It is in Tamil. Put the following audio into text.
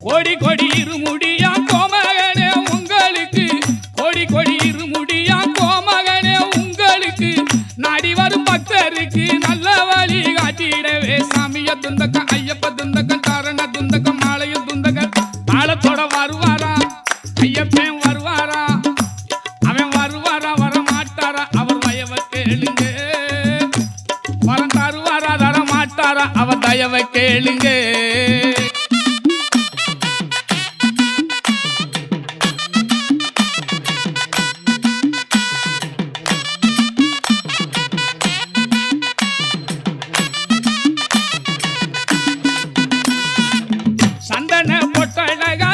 கோடி கோடி இருமுடியா கோமகனே உங்களுக்கு கோடி கோடி இருமுடியா கோமகனே உங்களுக்கு நாடி வரும் பக்தருக்கு நல்ல வழி காட்டிடவே சாமிய துந்தக்க ஐயப்ப துந்தக்க தாரண துந்தக்க மாலைய துந்தக்க தாளத்தோட வருவாரா ஐயப்பன் வருவாரா அவன் வருவாரா வரமாட்டாரா அவர் வயவ கேளுங்க வரம் தருவாரா தர மாட்டாரா அவர் தயவை கேளுங்க சந்தன பொட்டழகா